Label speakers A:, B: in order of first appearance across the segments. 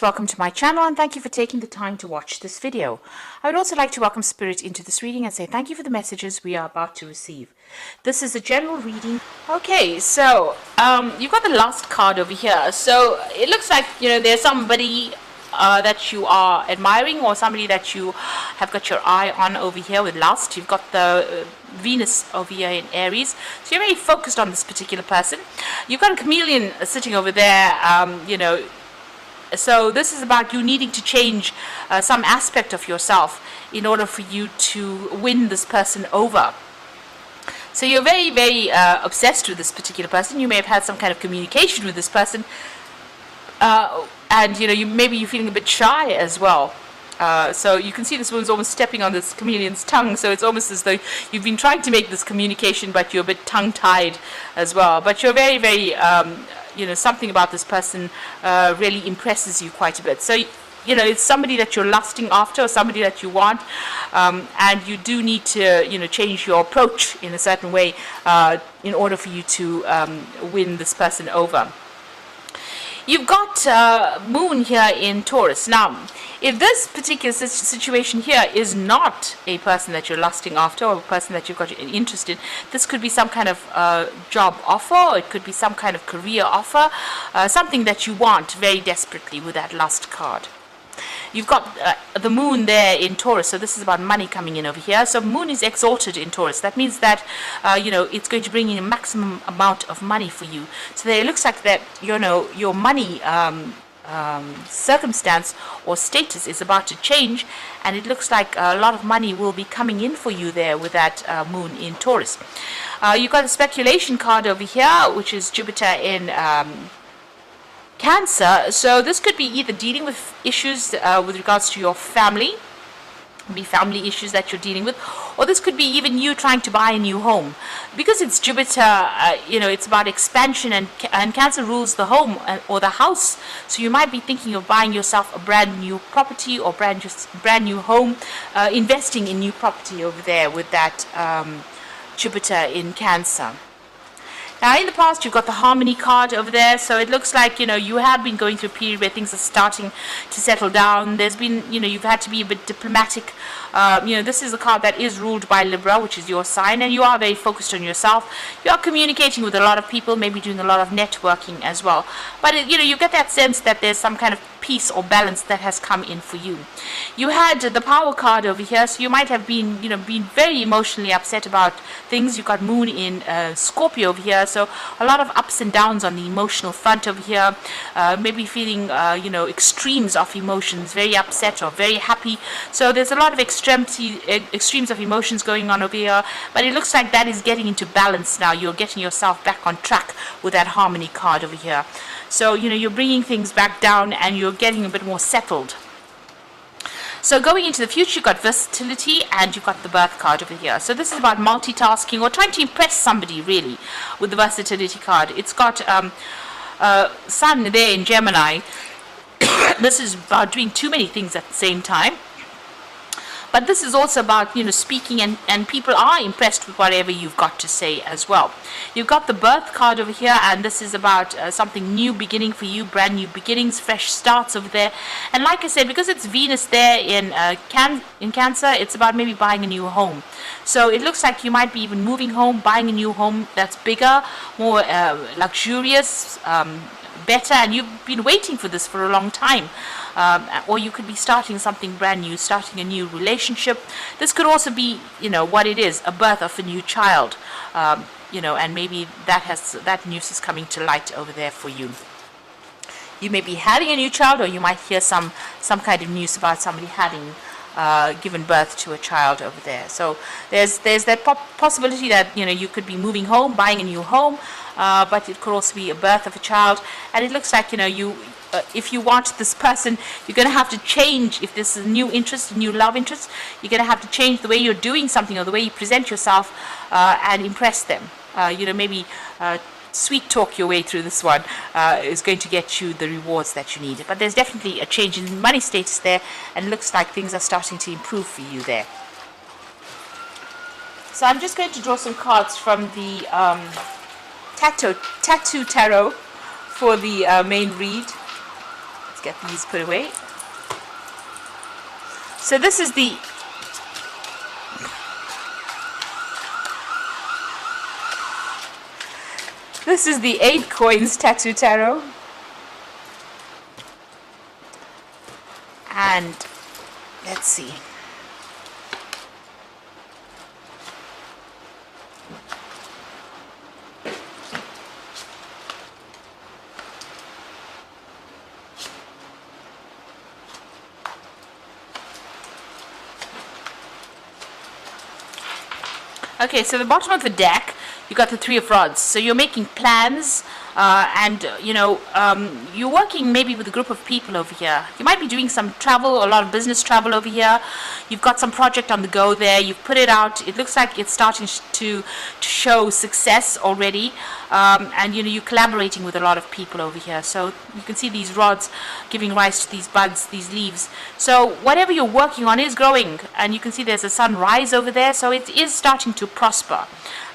A: Welcome to my channel and thank you for taking the time to watch this video. I would also like to welcome Spirit into this reading and say thank you for the messages we are about to receive. This is a general reading. Okay, so you've got the last card over here. So it looks like, there's somebody that you are admiring or somebody that you have got your eye on over here with lust. You've got the Venus over here in Aries. So you're very focused on this particular person. You've got a chameleon sitting over there, So this is about you needing to change some aspect of yourself in order for you to win this person over. So you're very, very obsessed with this particular person. You may have had some kind of communication with this person, and maybe you're feeling a bit shy as well. So you can see this woman's almost stepping on this chameleon's tongue. So it's almost as though you've been trying to make this communication, but you're a bit tongue-tied as well. But you're very, very something about this person really impresses you quite a bit. So, it's somebody that you're lusting after or somebody that you want, and you do need to, change your approach in a certain way in order for you to win this person over. You've got Moon here in Taurus. Now, if this particular situation here is not a person that you're lusting after or a person that you've got an interest in, this could be some kind of job offer, or it could be some kind of career offer, something that you want very desperately with that lust card. You've got the Moon there in Taurus, so this is about money coming in over here. So Moon is exalted in Taurus. That means that, it's going to bring in a maximum amount of money for you. So there, it looks like that, your money circumstance or status is about to change, and it looks like a lot of money will be coming in for you there with that Moon in Taurus. You've got a speculation card over here, which is Jupiter in Cancer. So this could be either dealing with issues with regards to your family, be family issues that you're dealing with, or this could be even you trying to buy a new home. Because it's Jupiter, it's about expansion, and Cancer rules the home or the house. So you might be thinking of buying yourself a brand new property or brand new home, investing in new property over there with that Jupiter in Cancer. Now, in the past, you've got the Harmony card over there, so it looks like, you have been going through a period where things are starting to settle down. There's been, you've had to be a bit diplomatic. This is a card that is ruled by Libra, which is your sign, and you are very focused on yourself. You are communicating with a lot of people, maybe doing a lot of networking as well. But, you get that sense that there's some kind of peace or balance that has come in for you. You had the Power card over here, so you might have been, been very emotionally upset about things. You've got Moon in Scorpio over here, so a lot of ups and downs on the emotional front over here. Maybe feeling, extremes of emotions, very upset or very happy. So there's a lot of extremes of emotions going on over here, but it looks like that is getting into balance now. You're getting yourself back on track with that Harmony card over here. So, you're bringing things back down and you're getting a bit more settled. So going into the future, you've got versatility and you've got the Birth card over here. So this is about multitasking or trying to impress somebody, really, with the versatility card. It's got Sun there in Gemini. This is about doing too many things at the same time. But this is also about, speaking, and people are impressed with whatever you've got to say as well. You've got the Birth card over here, and this is about something new beginning for you, brand new beginnings, fresh starts over there. And like I said, because it's Venus there in Cancer, it's about maybe buying a new home. So it looks like you might be even moving home, buying a new home that's bigger, more luxurious, better, and you've been waiting for this for a long time. Or you could be starting something brand new, starting a new relationship. This could also be, what it is, a birth of a new child, and maybe that news is coming to light over there for you. You may be having a new child, or you might hear some kind of news about somebody having given birth to a child over there. So there's that possibility that you could be moving home, buying a new home, but it could also be a birth of a child. And it looks like if you want this person, you're going to have to change. If this is a new interest, a new love interest, you're going to have to change the way you're doing something or the way you present yourself and impress them. Maybe sweet talk your way through this one is going to get you the rewards that you need. But there's definitely a change in money status there, and it looks like things are starting to improve for you there. So I'm just going to draw some cards from the Tattoo Tarot for the main read. Let's get these put away. So this is the Eight Coins Tattoo Tarot. And let's see. Okay, so the bottom of the deck, you got the Three of Rods. So you're making plans, and you're working maybe with a group of people over here. You might be doing some travel, a lot of business travel over here. You've got some project on the go there. You've put it out. It looks like it's starting to show success already, and you're collaborating with a lot of people over here. So you can see these rods giving rise to these buds, these leaves. So whatever you're working on is growing, and you can see there's a sunrise over there. So it is starting to prosper.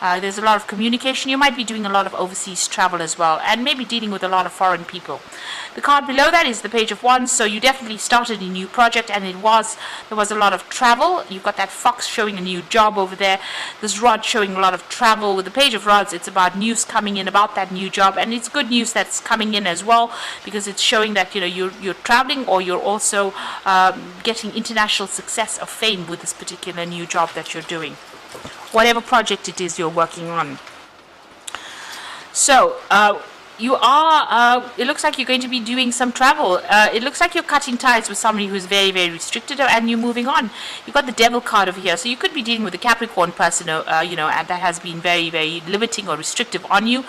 A: There's a lot of communication. You might be doing a lot of overseas travel as well, and maybe dealing with a lot of foreign people. The card below that is the Page of Wands, so you definitely started a new project, and there was a lot of travel. You've got that fox showing a new job over there. This rod showing a lot of travel. With the Page of Rods, it's about news coming in about that new job, and it's good news that's coming in as well, because it's showing that you're traveling, or you're also getting international success or fame with this particular new job that you're doing, whatever project it is you're working on. So you are, it looks like you're going to be doing some travel. It looks like you're cutting ties with somebody who's very, very restricted, and you're moving on. You've got the Devil card over here. So you could be dealing with a Capricorn person, and that has been very, very limiting or restrictive on you.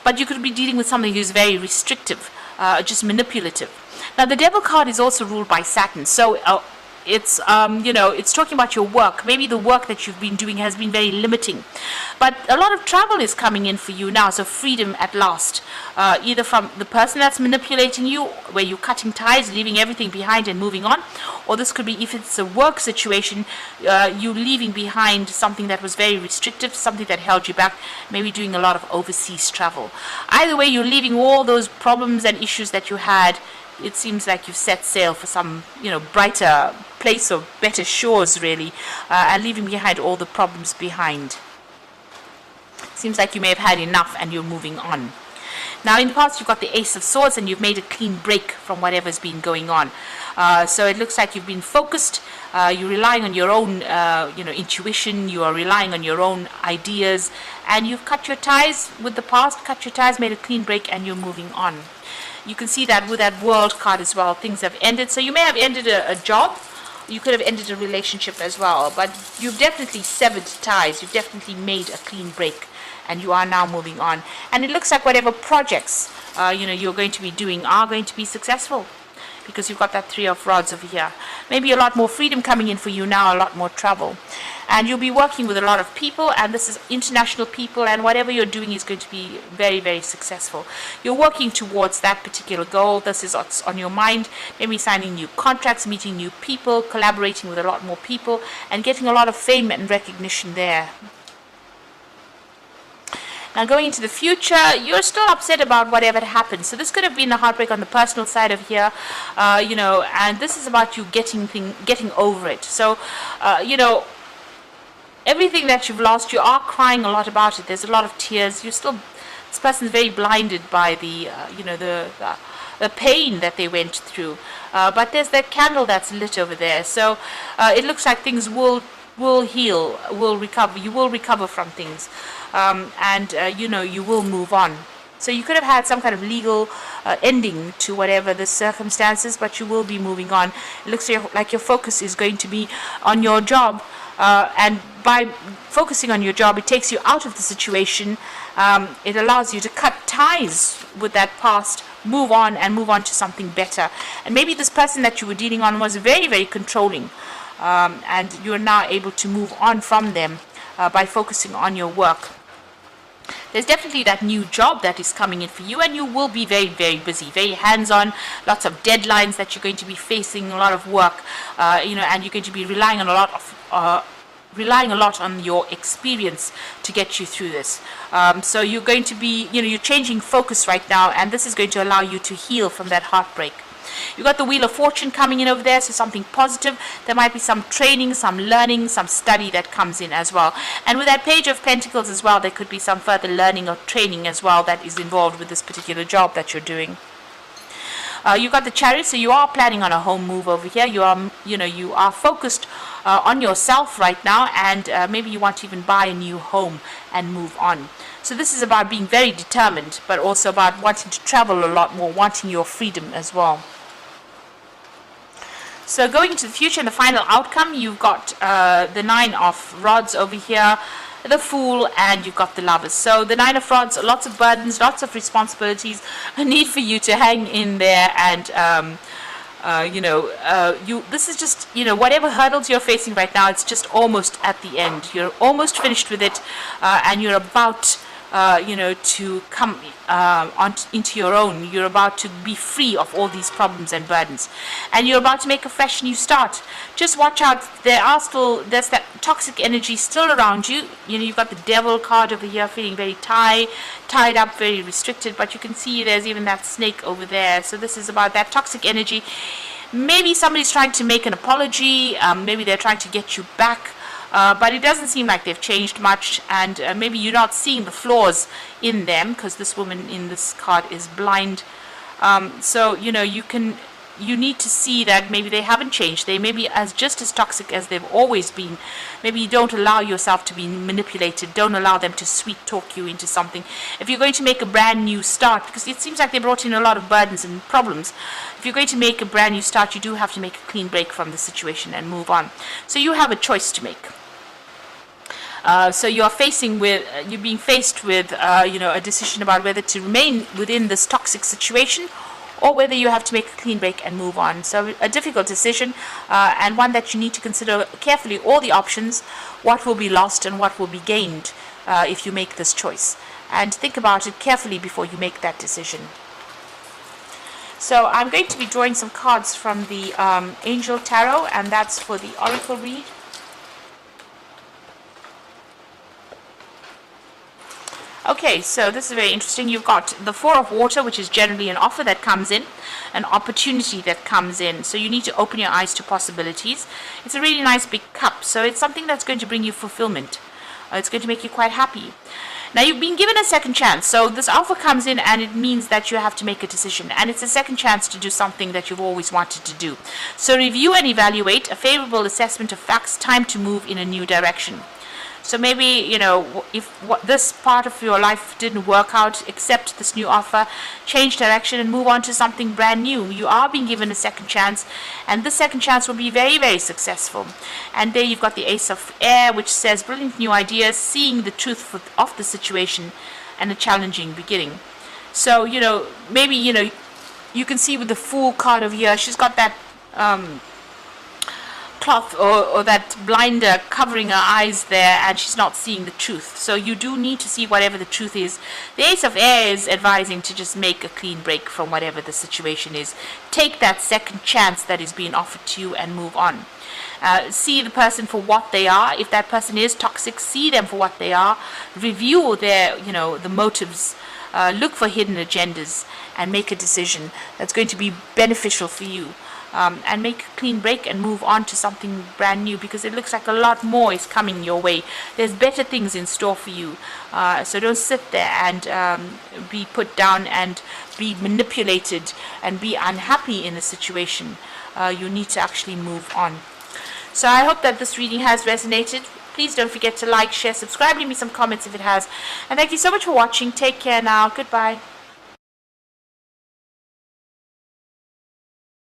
A: But you could be dealing with somebody who's very restrictive, just manipulative. Now, the Devil card is also ruled by Saturn. So it's it's talking about your work. Maybe the work that you've been doing has been very limiting, but a lot of travel is coming in for you now. So freedom at last, either from the person that's manipulating you, where you're cutting ties, leaving everything behind and moving on, or this could be, if it's a work situation, you leaving behind something that was very restrictive, something that held you back, maybe doing a lot of overseas travel. Either way, you're leaving all those problems and issues that you had. It seems like you've set sail for some, brighter place or better shores, really, and leaving behind all the problems behind. Seems like you may have had enough and you're moving on. Now, in the past, you've got the Ace of Swords, and you've made a clean break from whatever's been going on. So it looks like you've been focused. You're relying on your own, intuition. You are relying on your own ideas, and you've cut your ties with the past, cut your ties, made a clean break, and you're moving on. You can see that with that World card as well. Things have ended. So you may have ended a job. You could have ended a relationship as well. But you've definitely severed ties. You've definitely made a clean break. And you are now moving on. And it looks like whatever projects, you're going to be doing are going to be successful. Because you've got that Three of Rods over here. Maybe a lot more freedom coming in for you now, a lot more travel. And you'll be working with a lot of people, and this is international people, and whatever you're doing is going to be very, very successful. You're working towards that particular goal. This is what's on your mind. Maybe signing new contracts, meeting new people, collaborating with a lot more people, and getting a lot of fame and recognition there. Now, going into the future, you're still upset about whatever happened. So this could have been a heartbreak on the personal side of here, and this is about you getting over it. So, everything that you've lost, you are crying a lot about it. There's a lot of tears. This person's very blinded by the pain that they went through. But there's that candle that's lit over there. So it looks like things will heal, will recover. You will recover from things, and you will move on. So you could have had some kind of legal ending to whatever the circumstances, but you will be moving on. It looks like your focus is going to be on your job. And by focusing on your job, it takes you out of the situation. It allows you to cut ties with that past, move on to something better. And maybe this person that you were dealing on was very, very controlling. And you are now able to move on from them by focusing on your work. There's definitely that new job that is coming in for you, and you will be very, very busy, very hands-on, lots of deadlines that you're going to be facing, a lot of work, and you're going to be relying on a lot on your experience to get you through this. So you're going to be, you're changing focus right now, and this is going to allow you to heal from that heartbreak. You've got the Wheel of Fortune coming in over there, so something positive. There might be some training, some learning, some study that comes in as well. And with that Page of Pentacles as well, there could be some further learning or training as well that is involved with this particular job that you're doing. You've got the Chariot, so you are planning on a home move over here. You are focused on yourself right now, and maybe you want to even buy a new home and move on. So this is about being very determined, but also about wanting to travel a lot more, wanting your freedom as well. So going into the future and the final outcome, you've got the Nine of Rods over here, the Fool, and you've got the Lovers. So the Nine of Rods, lots of burdens, lots of responsibilities, a need for you to hang in there, and this is just, whatever hurdles you're facing right now, it's just almost at the end. You're almost finished with it, and you're about to come into your own. You're about to be free of all these problems and burdens, and you're about to make a fresh new start. Just watch out. There's that toxic energy still around you. You've got the Devil card over here, feeling very tied up, very restricted, but you can see there's even that snake over there. So this is about that toxic energy. Maybe somebody's trying to make an apology, maybe they're trying to get you back, but it doesn't seem like they've changed much, and maybe you're not seeing the flaws in them, because this woman in this card is blind. So you need to see that maybe they haven't changed. They may be just as toxic as they've always been. Maybe you don't allow yourself to be manipulated. Don't allow them to sweet talk you into something. If you're going to make a brand new start, because it seems like they brought in a lot of burdens and problems, if you're going to make a brand new start, you do have to make a clean break from the situation and move on. So you have a choice to make. So you're being faced with a decision about whether to remain within this toxic situation, or whether you have to make a clean break and move on. So a difficult decision, and one that you need to consider carefully all the options, what will be lost and what will be gained if you make this choice. And think about it carefully before you make that decision. So I'm going to be drawing some cards from the Angel Tarot, and that's for the Oracle read. Okay, so this is very interesting. You've got the Four of Water, which is generally an offer that comes in, an opportunity that comes in. So you need to open your eyes to possibilities. It's a really nice big cup, so it's something that's going to bring you fulfillment. It's going to make you quite happy. Now, you've been given a second chance. So this offer comes in, and it means that you have to make a decision. And it's a second chance to do something that you've always wanted to do. So review and evaluate, a favorable assessment of facts, time to move in a new direction. So maybe, if this part of your life didn't work out, accept this new offer, change direction, and move on to something brand new. You are being given a second chance, and this second chance will be very, very successful. And there you've got the Ace of Air, which says brilliant new ideas, seeing the truth of the situation, and a challenging beginning. So, maybe, you can see with the Fool card over here, she's got that cloth or that blinder covering her eyes there, and she's not seeing the truth. So you do need to see whatever the truth is. The Ace of Air is advising to just make a clean break from whatever the situation is. Take that second chance that is being offered to you and move on. See the person for what they are. If that person is toxic, see them for what they are. Review their, the motives. Look for hidden agendas and make a decision that's going to be beneficial for you. And make a clean break and move on to something brand new, because it looks like a lot more is coming your way. There's better things in store for you. So don't sit there and be put down and be manipulated and be unhappy in a situation. You need to actually move on. So I hope that this reading has resonated. Please don't forget to like, share, subscribe, leave me some comments if it has. And thank you so much for watching. Take care now. Goodbye.